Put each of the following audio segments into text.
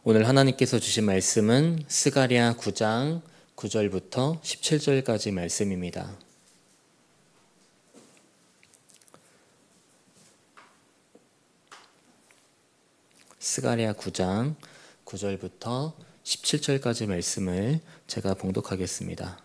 오늘 하나님께서 주신 말씀은 스가랴 9장 9절부터 17절까지 말씀입니다. 스가랴 9장 9절부터 17절까지 말씀을 제가 봉독하겠습니다.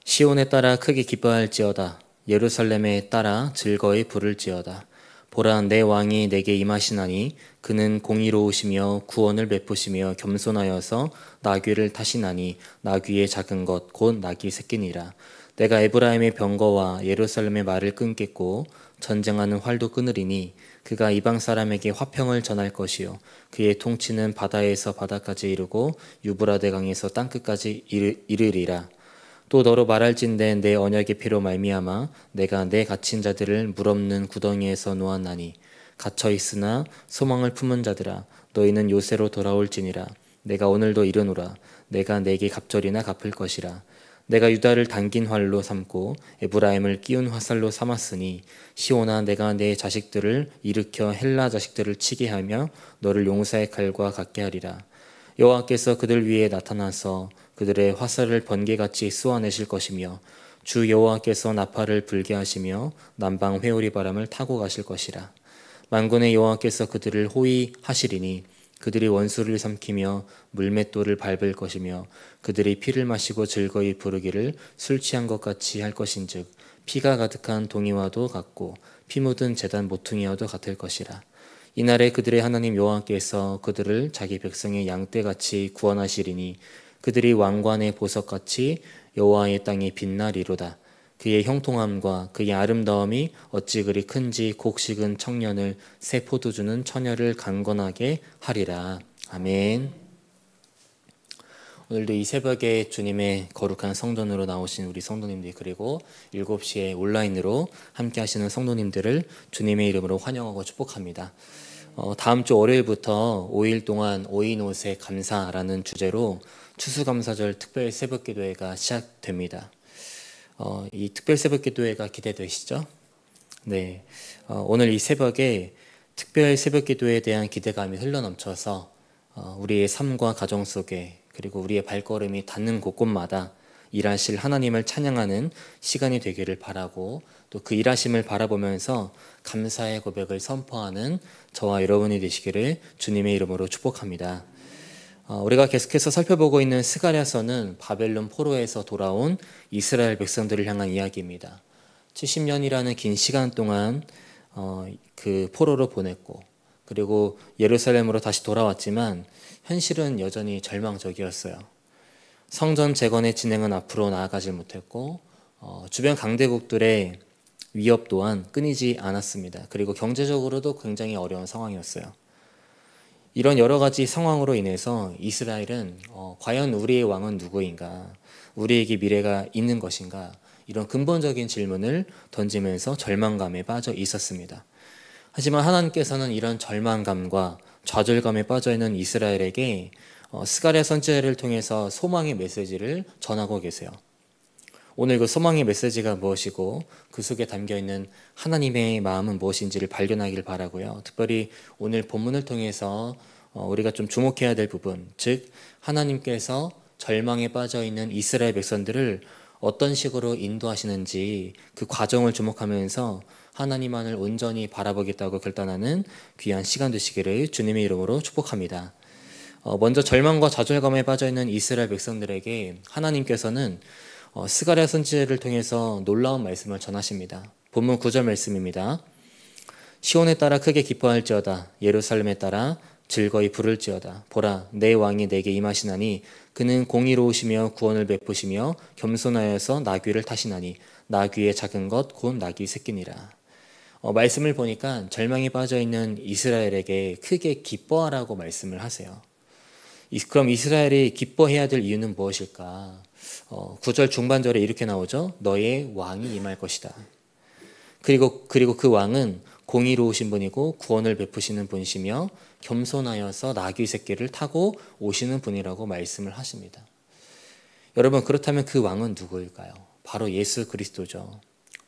시온에 따라 크게 기뻐할지어다. 예루살렘에 따라 즐거이 부를지어다. 보라, 내 왕이 내게 임하시나니 그는 공의로우시며 구원을 베푸시며 겸손하여서 나귀를 타시나니 나귀의 작은 것 곧 나귀 새끼니라. 내가 에브라임의 병거와 예루살렘의 말을 끊겠고 전쟁하는 활도 끊으리니 그가 이방 사람에게 화평을 전할 것이요 그의 통치는 바다에서 바다까지 이르고 유브라데 강에서 땅끝까지 이르리라. 또 너로 말할진대 내 언약의 피로 말미암아 내가 내 갇힌 자들을 물 없는 구덩이에서 놓았나니 갇혀 있으나 소망을 품은 자들아 너희는 요새로 돌아올지니라. 내가 오늘도 이르노라. 내가 내게 갑절이나 갚을 것이라. 내가 유다를 당긴 활로 삼고 에브라임을 끼운 화살로 삼았으니 시온아, 내가 내 자식들을 일으켜 헬라 자식들을 치게 하며 너를 용사의 칼과 같게 하리라. 여호와께서 그들 위에 나타나서 그들의 화살을 번개같이 쏘아내실 것이며 주 여호와께서 나팔을 불게 하시며 남방 회오리 바람을 타고 가실 것이라. 만군의 여호와께서 그들을 호위하시리니 그들이 원수를 삼키며 물맷돌을 밟을 것이며 그들이 피를 마시고 즐거이 부르기를 술 취한 것 같이 할 것인즉 피가 가득한 동이와도 같고 피 묻은 제단 모퉁이와도 같을 것이라. 이날에 그들의 하나님 여호와께서 그들을 자기 백성의 양떼같이 구원하시리니 그들이 왕관의 보석같이 여호와의 땅에 빛나리로다. 그의 형통함과 그의 아름다움이 어찌 그리 큰지 곡식은 청년을 새 포도주는 처녀를 강건하게 하리라. 아멘. 오늘도 이 새벽에 주님의 거룩한 성전으로 나오신 우리 성도님들, 그리고 7시에 온라인으로 함께 하시는 성도님들을 주님의 이름으로 환영하고 축복합니다. 다음 주 월요일부터 5일 동안 오인옷의 감사라는 주제로 추수감사절 특별 새벽기도회가 시작됩니다. 이 특별 새벽기도회가 기대되시죠? 네, 오늘 이 새벽에 특별 새벽기도에 대한 기대감이 흘러넘쳐서 우리의 삶과 가정 속에, 그리고 우리의 발걸음이 닿는 곳곳마다 일하실 하나님을 찬양하는 시간이 되기를 바라고, 또 그 일하심을 바라보면서 감사의 고백을 선포하는 저와 여러분이 되시기를 주님의 이름으로 축복합니다. 우리가 계속해서 살펴보고 있는 스가랴서는 바벨론 포로에서 돌아온 이스라엘 백성들을 향한 이야기입니다. 70년이라는 긴 시간 동안 그 포로로 보냈고, 그리고 예루살렘으로 다시 돌아왔지만 현실은 여전히 절망적이었어요. 성전 재건의 진행은 앞으로 나아가지 못했고 주변 강대국들의 위협 또한 끊이지 않았습니다. 그리고 경제적으로도 굉장히 어려운 상황이었어요. 이런 여러 가지 상황으로 인해서 이스라엘은 과연 우리의 왕은 누구인가? 우리에게 미래가 있는 것인가? 이런 근본적인 질문을 던지면서 절망감에 빠져 있었습니다. 하지만 하나님께서는 이런 절망감과 좌절감에 빠져 있는 이스라엘에게 스가랴 선지자를 통해서 소망의 메시지를 전하고 계세요. 오늘 그 소망의 메시지가 무엇이고 그 속에 담겨있는 하나님의 마음은 무엇인지를 발견하길 바라고요. 특별히 오늘 본문을 통해서 우리가 좀 주목해야 될 부분, 즉 하나님께서 절망에 빠져있는 이스라엘 백성들을 어떤 식으로 인도하시는지 그 과정을 주목하면서 하나님만을 온전히 바라보겠다고 결단하는 귀한 시간 되시기를 주님의 이름으로 축복합니다. 먼저 절망과 좌절감에 빠져있는 이스라엘 백성들에게 하나님께서는 스가랴 선지자를 통해서 놀라운 말씀을 전하십니다. 본문 9절 말씀입니다. 시온에 따라 크게 기뻐할지어다. 예루살렘에 따라 즐거이 부를지어다. 보라, 내 왕이 내게 임하시나니 그는 공의로우시며 구원을 베푸시며 겸손하여서 나귀를 타시나니 나귀의 작은 것 곧 나귀 새끼니라. 말씀을 보니까 절망에 빠져있는 이스라엘에게 크게 기뻐하라고 말씀을 하세요. 그럼 이스라엘이 기뻐해야 될 이유는 무엇일까? 9절 중반절에 이렇게 나오죠. 너의 왕이 임할 것이다. 그리고 그 왕은 공의로우신 분이고 구원을 베푸시는 분이시며 겸손하여서 나귀 새끼를 타고 오시는 분이라고 말씀을 하십니다. 여러분, 그렇다면 그 왕은 누구일까요? 바로 예수 그리스도죠.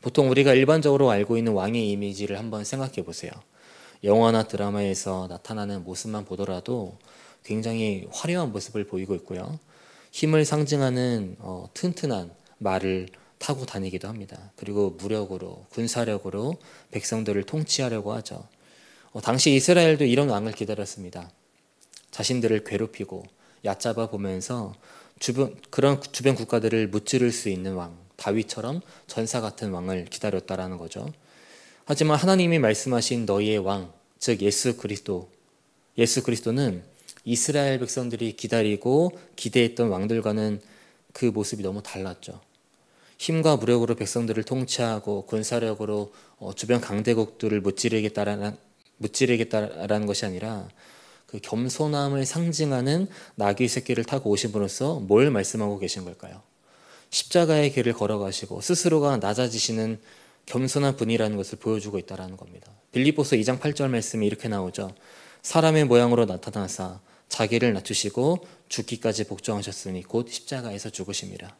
보통 우리가 일반적으로 알고 있는 왕의 이미지를 한번 생각해 보세요. 영화나 드라마에서 나타나는 모습만 보더라도 굉장히 화려한 모습을 보이고 있고요. 힘을 상징하는 튼튼한 말을 타고 다니기도 합니다. 그리고 무력으로, 군사력으로 백성들을 통치하려고 하죠. 당시 이스라엘도 이런 왕을 기다렸습니다. 자신들을 괴롭히고 얕잡아 보면서 그런 주변 국가들을 무찌를 수 있는 왕, 다윗처럼 전사 같은 왕을 기다렸다라는 거죠. 하지만 하나님이 말씀하신 너희의 왕, 즉 예수 그리스도는 이스라엘 백성들이 기다리고 기대했던 왕들과는 그 모습이 너무 달랐죠. 힘과 무력으로 백성들을 통치하고 군사력으로 주변 강대국들을 무찌르겠다라는 것이 아니라 그 겸손함을 상징하는 나귀 새끼를 타고 오신 분으로서 뭘 말씀하고 계신 걸까요? 십자가의 길을 걸어가시고 스스로가 낮아지시는 겸손한 분이라는 것을 보여주고 있다는 겁니다. 빌립보서 2장 8절 말씀이 이렇게 나오죠. 사람의 모양으로 나타나사 자기를 낮추시고 죽기까지 복종하셨으니 곧 십자가에서 죽으심이라.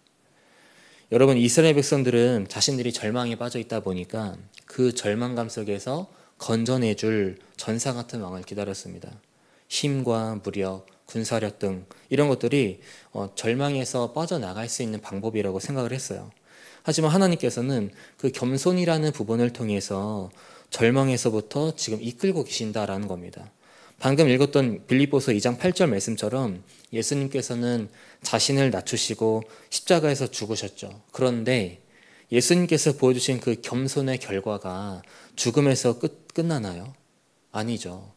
여러분, 이스라엘 백성들은 자신들이 절망에 빠져 있다 보니까 그 절망감 속에서 건져내줄 전사 같은 왕을 기다렸습니다. 힘과 무력, 군사력 등 이런 것들이 절망에서 빠져나갈 수 있는 방법이라고 생각을 했어요. 하지만 하나님께서는 그 겸손이라는 부분을 통해서 절망에서부터 지금 이끌고 계신다라는 겁니다. 방금 읽었던 빌립보서 2장 8절 말씀처럼 예수님께서는 자신을 낮추시고 십자가에서 죽으셨죠. 그런데 예수님께서 보여주신 그 겸손의 결과가 죽음에서 끝나나요? 아니죠.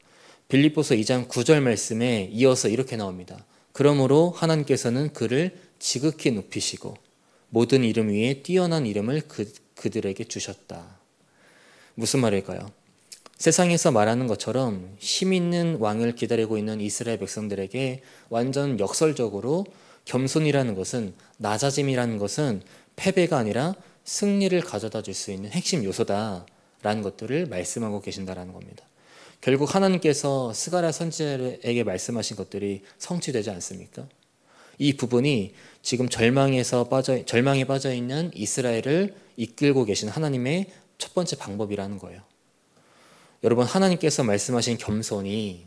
빌립보서 2장 9절 말씀에 이어서 이렇게 나옵니다. 그러므로 하나님께서는 그를 지극히 높이시고 모든 이름 위에 뛰어난 이름을 그들에게 주셨다. 무슨 말일까요? 세상에서 말하는 것처럼 힘 있는 왕을 기다리고 있는 이스라엘 백성들에게 완전 역설적으로 겸손이라는 것은, 낮아짐이라는 것은 패배가 아니라 승리를 가져다 줄 수 있는 핵심 요소다라는 것들을 말씀하고 계신다라는 겁니다. 결국 하나님께서 스가랴 선지자에게 말씀하신 것들이 성취되지 않습니까? 이 부분이 지금 절망에 빠져 있는 이스라엘을 이끌고 계신 하나님의 첫 번째 방법이라는 거예요. 여러분, 하나님께서 말씀하신 겸손이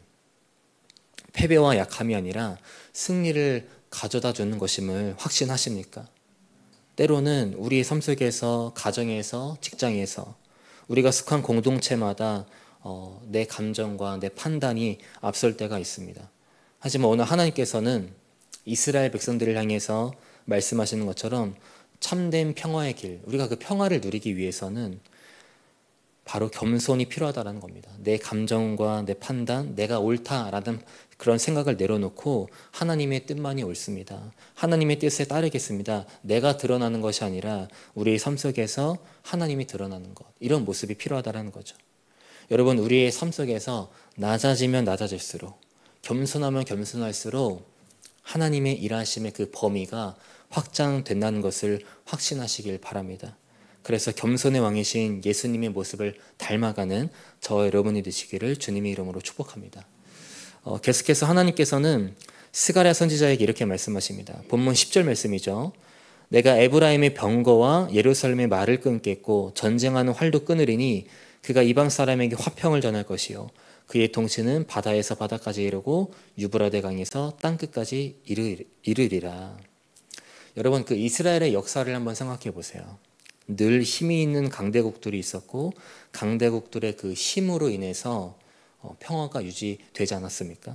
패배와 약함이 아니라 승리를 가져다 주는 것임을 확신하십니까? 때로는 우리의 삶 속에서, 가정에서, 직장에서 우리가 속한 공동체마다 내 감정과 내 판단이 앞설 때가 있습니다. 하지만 오늘 하나님께서는 이스라엘 백성들을 향해서 말씀하시는 것처럼 참된 평화의 길, 우리가 그 평화를 누리기 위해서는 바로 겸손이 필요하다는 겁니다. 내 감정과 내 판단, 내가 옳다라는 그런 생각을 내려놓고 하나님의 뜻만이 옳습니다. 하나님의 뜻에 따르겠습니다. 내가 드러나는 것이 아니라 우리의 삶 속에서 하나님이 드러나는 것, 이런 모습이 필요하다는 거죠. 여러분, 우리의 삶 속에서 낮아지면 낮아질수록, 겸손하면 겸손할수록 하나님의 일하심의 그 범위가 확장된다는 것을 확신하시길 바랍니다. 그래서 겸손의 왕이신 예수님의 모습을 닮아가는 저와 여러분이 되시기를 주님의 이름으로 축복합니다. 계속해서 하나님께서는 스가랴 선지자에게 이렇게 말씀하십니다. 본문 10절 말씀이죠. 내가 에브라임의 병거와 예루살렘의 말을 끊겠고 전쟁하는 활도 끊으리니 그가 이방 사람에게 화평을 전할 것이요 그의 통치는 바다에서 바다까지 이르고 유브라데 강에서 땅끝까지 이르리라. 여러분, 그 이스라엘의 역사를 한번 생각해 보세요. 늘 힘이 있는 강대국들이 있었고 강대국들의 그 힘으로 인해서 평화가 유지되지 않았습니까?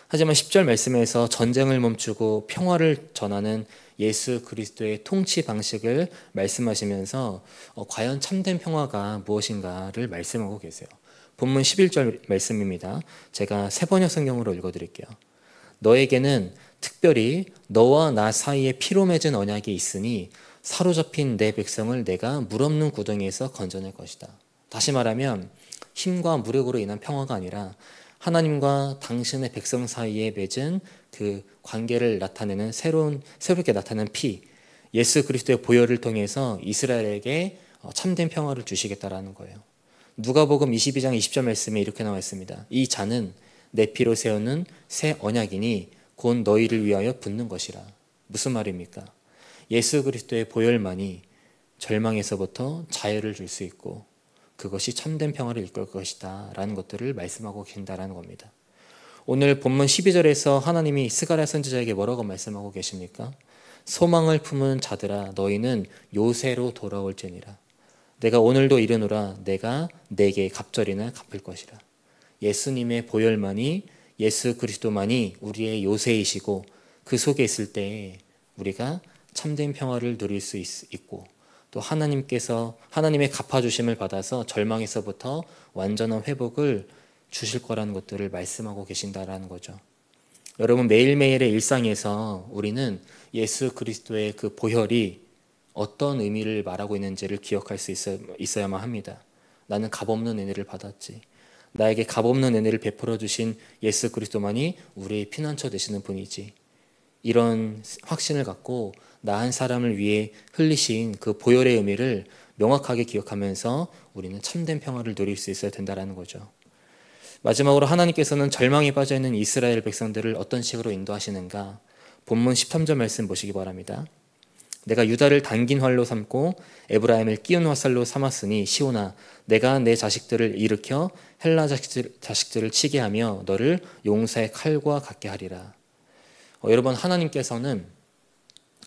하지만 10절 말씀에서 전쟁을 멈추고 평화를 전하는 예수 그리스도의 통치 방식을 말씀하시면서 과연 참된 평화가 무엇인가를 말씀하고 계세요. 본문 11절 말씀입니다. 제가 세번역 성경으로 읽어드릴게요. 너에게는 특별히 너와 나 사이에 피로 맺은 언약이 있으니 사로잡힌 내 백성을 내가 물 없는 구덩이에서 건져낼 것이다. 다시 말하면 힘과 무력으로 인한 평화가 아니라 하나님과 당신의 백성 사이에 맺은 그 관계를 나타내는 새롭게 나타나는 피, 예수 그리스도의 보혈을 통해서 이스라엘에게 참된 평화를 주시겠다라는 거예요. 누가복음 22장 20절 말씀에 이렇게 나와 있습니다. 이 잔은 내 피로 세우는 새 언약이니 곧 너희를 위하여 붓는 것이라. 무슨 말입니까? 예수 그리스도의 보혈만이 절망에서부터 자유를 줄 수 있고 그것이 참된 평화를 이끌 것이다 라는 것들을 말씀하고 계신다라는 겁니다. 오늘 본문 12절에서 하나님이 스가랴 선지자에게 뭐라고 말씀하고 계십니까? 소망을 품은 자들아 너희는 요새로 돌아올지니라. 내가 오늘도 이르노라 내가 내게 갑절이나 갚을 것이라. 예수님의 보혈만이, 예수 그리스도만이 우리의 요새이시고 그 속에 있을 때 우리가 참된 평화를 누릴 수 있고 또 하나님의 갚아주심을 받아서 절망에서부터 완전한 회복을 주실 거라는 것들을 말씀하고 계신다라는 거죠. 여러분, 매일매일의 일상에서 우리는 예수 그리스도의 그 보혈이 어떤 의미를 말하고 있는지를 기억할 수 있어야만 합니다. 나는 값없는 은혜를 받았지. 나에게 값없는 은혜를 베풀어 주신 예수 그리스도만이 우리의 피난처 되시는 분이지. 이런 확신을 갖고 나 한 사람을 위해 흘리신 그 보혈의 의미를 명확하게 기억하면서 우리는 참된 평화를 누릴 수 있어야 된다는 거죠. 마지막으로 하나님께서는 절망에 빠져있는 이스라엘 백성들을 어떤 식으로 인도하시는가? 본문 13절 말씀 보시기 바랍니다. 내가 유다를 당긴 활로 삼고 에브라임을 끼운 화살로 삼았으니 시온아 내가 내 자식들을 일으켜 헬라 자식들을 치게 하며 너를 용사의 칼과 같게 하리라. 여러분, 하나님께서는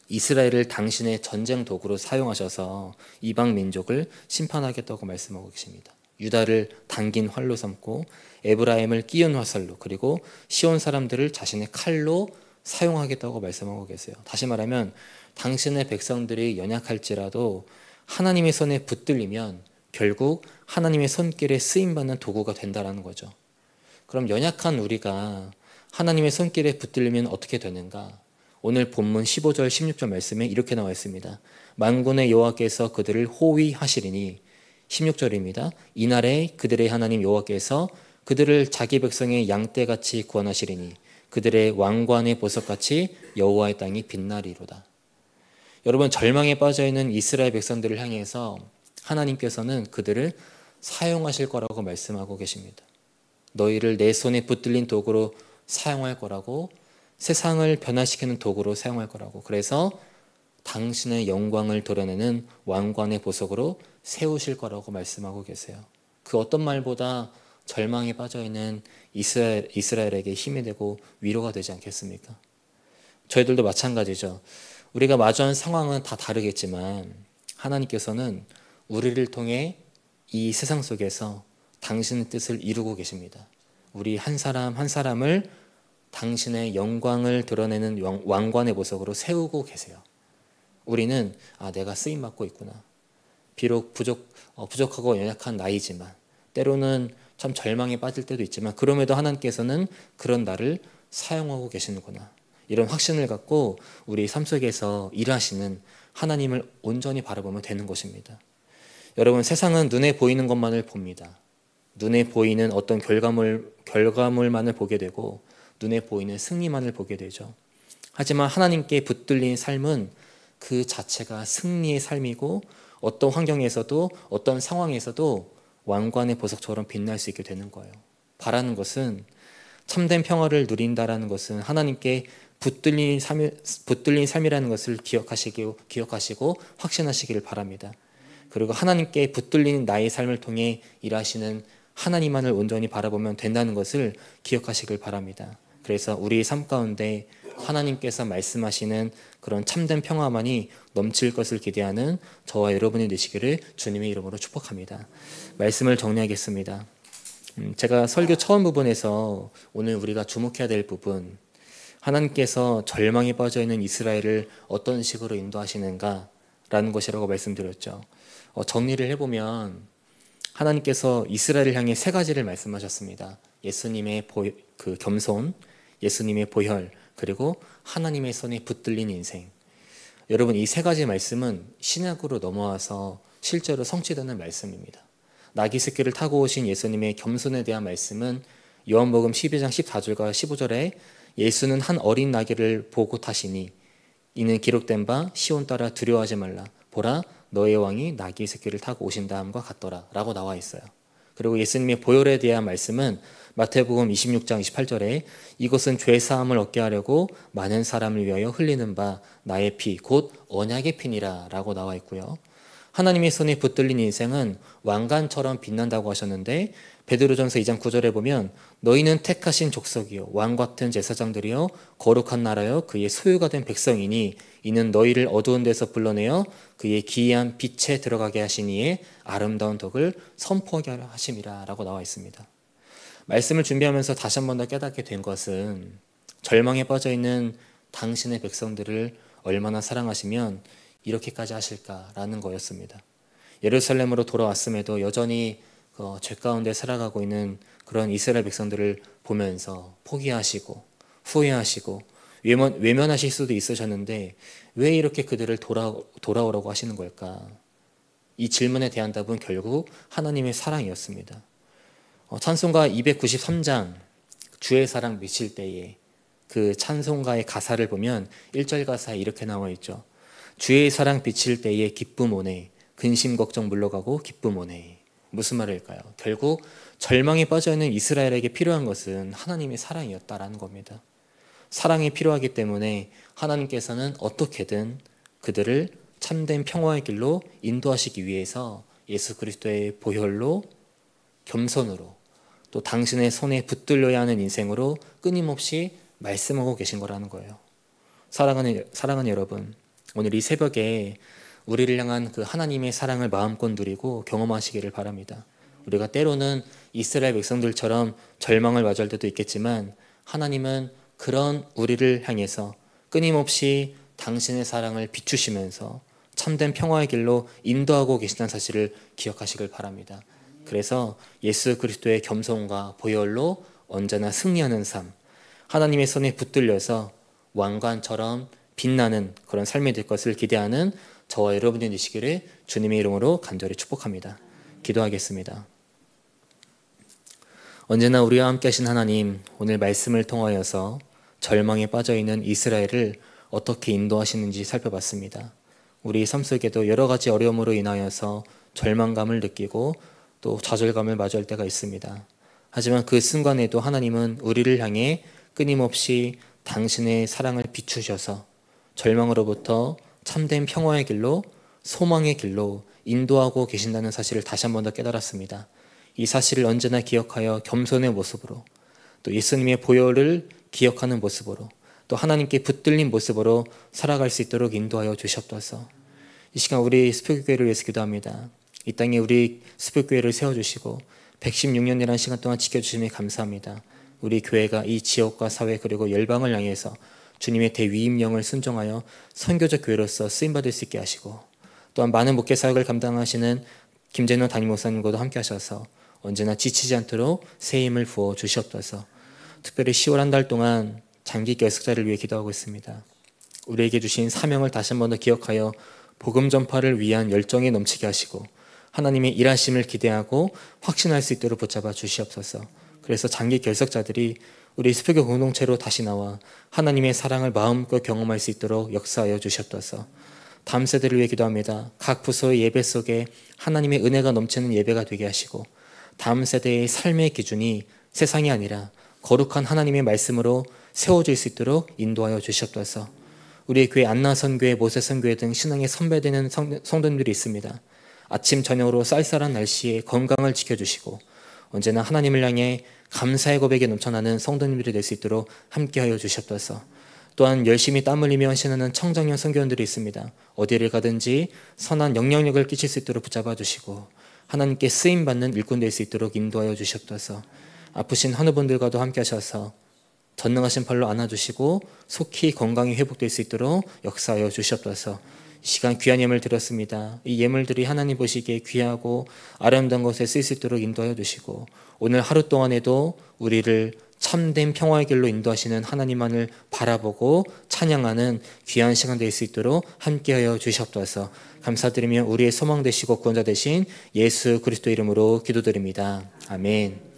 이스라엘을 당신의 전쟁 도구로 사용하셔서 이방 민족을 심판하겠다고 말씀하고 계십니다. 유다를 당긴 활로 삼고 에브라임을 끼운 화살로, 그리고 시온 사람들을 자신의 칼로 사용하겠다고 말씀하고 계세요. 다시 말하면 당신의 백성들이 연약할지라도 하나님의 손에 붙들리면 결국 하나님의 손길에 쓰임받는 도구가 된다는 거죠. 그럼 연약한 우리가 하나님의 손길에 붙들리면 어떻게 되는가? 오늘 본문 15절 16절 말씀에 이렇게 나와 있습니다. 만군의 여호와께서 그들을 호위하시리니, 16절입니다. 이날에 그들의 하나님 여호와께서 그들을 자기 백성의 양떼같이 구원하시리니 그들의 왕관의 보석같이 여호와의 땅이 빛나리로다. 여러분, 절망에 빠져있는 이스라엘 백성들을 향해서 하나님께서는 그들을 사용하실 거라고 말씀하고 계십니다. 너희를 내 손에 붙들린 도구로 사용할 거라고, 세상을 변화시키는 도구로 사용할 거라고, 그래서 당신의 영광을 드러내는 왕관의 보석으로 세우실 거라고 말씀하고 계세요. 그 어떤 말보다 절망에 빠져있는 이스라엘에게 힘이 되고 위로가 되지 않겠습니까? 저희들도 마찬가지죠. 우리가 마주한 상황은 다 다르겠지만 하나님께서는 우리를 통해 이 세상 속에서 당신의 뜻을 이루고 계십니다. 우리 한 사람 한 사람을 당신의 영광을 드러내는 왕관의 보석으로 세우고 계세요. 우리는 내가 쓰임받고 있구나. 비록 부족하고 연약한 나이지만, 때로는 참 절망에 빠질 때도 있지만, 그럼에도 하나님께서는 그런 나를 사용하고 계시는구나. 이런 확신을 갖고 우리 삶 속에서 일하시는 하나님을 온전히 바라보면 되는 것입니다. 여러분, 세상은 눈에 보이는 것만을 봅니다. 눈에 보이는 어떤 결과물만을 보게 되고 눈에 보이는 승리만을 보게 되죠. 하지만 하나님께 붙들린 삶은 그 자체가 승리의 삶이고 어떤 환경에서도 어떤 상황에서도 왕관의 보석처럼 빛날 수 있게 되는 거예요. 바라는 것은, 참된 평화를 누린다라는 것은 하나님께 붙들린 삶이라는 것을 기억하시고 확신하시기를 바랍니다. 그리고 하나님께 붙들린 나의 삶을 통해 일하시는 하나님만을 온전히 바라보면 된다는 것을 기억하시길 바랍니다. 그래서 우리의 삶 가운데 하나님께서 말씀하시는 그런 참된 평화만이 넘칠 것을 기대하는 저와 여러분이 되시기를 주님의 이름으로 축복합니다. 말씀을 정리하겠습니다. 제가 설교 처음 부분에서 오늘 우리가 주목해야 될 부분, 하나님께서 절망에 빠져있는 이스라엘을 어떤 식으로 인도하시는가라는 것이라고 말씀드렸죠. 정리를 해보면 하나님께서 이스라엘을 향해 세 가지를 말씀하셨습니다. 예수님의 그 겸손, 예수님의 보혈, 그리고 하나님의 손에 붙들린 인생. 여러분, 이 세 가지 말씀은 신약으로 넘어와서 실제로 성취되는 말씀입니다. 나귀 새끼를 타고 오신 예수님의 겸손에 대한 말씀은 요한복음 12장 14절과 15절에 예수는 한 어린 나귀를 보고 타시니 이는 기록된 바 시온 따라 두려워하지 말라. 보라, 너의 왕이 나귀 새끼를 타고 오신다함과 같더라 라고 나와 있어요. 그리고 예수님의 보혈에 대한 말씀은 마태복음 26장 28절에 이것은 죄사함을 얻게 하려고 많은 사람을 위하여 흘리는 바 나의 피 곧 언약의 피니라 라고 나와 있고요. 하나님의 손에 붙들린 인생은 왕관처럼 빛난다고 하셨는데 베드로전서 2장 9절에 보면 너희는 택하신 족속이요 왕 같은 제사장들이요 거룩한 나라요 그의 소유가 된 백성이니 이는 너희를 어두운 데서 불러내어 그의 기이한 빛에 들어가게 하시니에 아름다운 덕을 선포하게 하심이라 라고 나와 있습니다. 말씀을 준비하면서 다시 한 번 더 깨닫게 된 것은 절망에 빠져 있는 당신의 백성들을 얼마나 사랑하시면 이렇게까지 하실까라는 거였습니다. 예루살렘으로 돌아왔음에도 여전히 죄 가운데 살아가고 있는 그런 이스라엘 백성들을 보면서 포기하시고 후회하시고 외면하실 수도 있으셨는데 왜 이렇게 그들을 돌아오라고 하시는 걸까? 이 질문에 대한 답은 결국 하나님의 사랑이었습니다. 찬송가 293장 주의 사랑 미칠 때에 그 찬송가의 가사를 보면 1절 가사에 이렇게 나와 있죠. 주의 사랑 비칠 때에 기쁨 오네 근심 걱정 물러가고 기쁨 오네. 무슨 말일까요? 결국 절망에 빠져있는 이스라엘에게 필요한 것은 하나님의 사랑이었다라는 겁니다. 사랑이 필요하기 때문에 하나님께서는 어떻게든 그들을 참된 평화의 길로 인도하시기 위해서 예수 그리스도의 보혈로 겸손으로 또 당신의 손에 붙들려야 하는 인생으로 끊임없이 말씀하고 계신 거라는 거예요. 사랑하는 여러분, 오늘 이 새벽에 우리를 향한 그 하나님의 사랑을 마음껏 누리고 경험하시기를 바랍니다. 우리가 때로는 이스라엘 백성들처럼 절망을 맞이할 때도 있겠지만 하나님은 그런 우리를 향해서 끊임없이 당신의 사랑을 비추시면서 참된 평화의 길로 인도하고 계신다는 사실을 기억하시길 바랍니다. 그래서 예수 그리스도의 겸손과 보혈로 언제나 승리하는 삶, 하나님의 손에 붙들려서 왕관처럼 빛나는 그런 삶이 될 것을 기대하는 저와 여러분이 되시기를 주님의 이름으로 간절히 축복합니다. 기도하겠습니다. 언제나 우리와 함께 하신 하나님, 오늘 말씀을 통하여서 절망에 빠져있는 이스라엘을 어떻게 인도하시는지 살펴봤습니다. 우리 삶 속에도 여러 가지 어려움으로 인하여서 절망감을 느끼고 또 좌절감을 마주할 때가 있습니다. 하지만 그 순간에도 하나님은 우리를 향해 끊임없이 당신의 사랑을 비추셔서 절망으로부터 참된 평화의 길로 소망의 길로 인도하고 계신다는 사실을 다시 한 번 더 깨달았습니다. 이 사실을 언제나 기억하여 겸손의 모습으로 또 예수님의 보혈을 기억하는 모습으로 또 하나님께 붙들린 모습으로 살아갈 수 있도록 인도하여 주시옵소서. 이 시간 우리 스프교회를 위해서 기도합니다. 이 땅에 우리 스프교회를 세워주시고 116년이라는 시간 동안 지켜주심에 감사합니다. 우리 교회가 이 지역과 사회 그리고 열방을 향해서 주님의 대위임령을 순종하여 선교적 교회로서 쓰임받을 수 있게 하시고 또한 많은 목회 사역을 감당하시는 김재노 담임 목사님과도 함께 하셔서 언제나 지치지 않도록 새 힘을 부어 주시옵소서. 특별히 10월 한 달 동안 장기 결석자를 위해 기도하고 있습니다. 우리에게 주신 사명을 다시 한 번 더 기억하여 복음 전파를 위한 열정에 넘치게 하시고 하나님의 일하심을 기대하고 확신할 수 있도록 붙잡아 주시옵소서. 그래서 장기 결석자들이 우리 스프교 공동체로 다시 나와 하나님의 사랑을 마음껏 경험할 수 있도록 역사하여 주시옵소서. 다음 세대를 위해 기도합니다. 각 부서의 예배 속에 하나님의 은혜가 넘치는 예배가 되게 하시고 다음 세대의 삶의 기준이 세상이 아니라 거룩한 하나님의 말씀으로 세워질 수 있도록 인도하여 주시옵소서. 우리의 교회 안나선교회, 모세선교회 등 신앙에 선배되는 성도님들이 있습니다. 아침 저녁으로 쌀쌀한 날씨에 건강을 지켜주시고 언제나 하나님을 향해 감사의 고백에 넘쳐나는 성도님들이 될 수 있도록 함께하여 주시옵소서. 또한 열심히 땀 흘리며 헌신하는 청장년 선교원들이 있습니다. 어디를 가든지 선한 영향력을 끼칠 수 있도록 붙잡아 주시고 하나님께 쓰임받는 일꾼 될 수 있도록 인도하여 주시옵소서. 아프신 환우분들과도 함께 하셔서 전능하신 팔로 안아주시고 속히 건강이 회복될 수 있도록 역사하여 주시옵소서. 이 시간 귀한 예물 드렸습니다. 이 예물들이 하나님 보시기에 귀하고 아름다운 것에 쓰일 수 있도록 인도하여 주시고 오늘 하루 동안에도 우리를 참된 평화의 길로 인도하시는 하나님만을 바라보고 찬양하는 귀한 시간 될 수 있도록 함께하여 주시옵소서. 감사드리며 우리의 소망 되시고 구원자 되신 예수 그리스도 이름으로 기도드립니다. 아멘.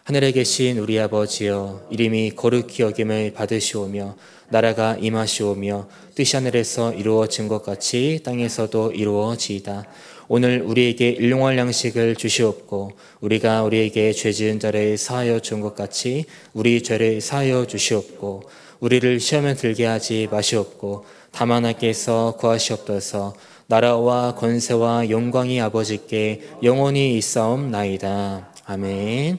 하늘에 계신 우리 아버지여, 이름이 거룩히 여김을 받으시오며 나라가 임하시오며 뜻이 하늘에서 이루어진 것 같이 땅에서도 이루어지이다. 오늘 우리에게 일용할 양식을 주시옵고 우리가 우리에게 죄 지은 자를 사하여 준 것 같이 우리 죄를 사하여 주시옵고 우리를 시험에 들게 하지 마시옵고 다만 하께서 구하시옵소서. 나라와 권세와 영광이 아버지께 영원히 있사옵나이다. 아멘.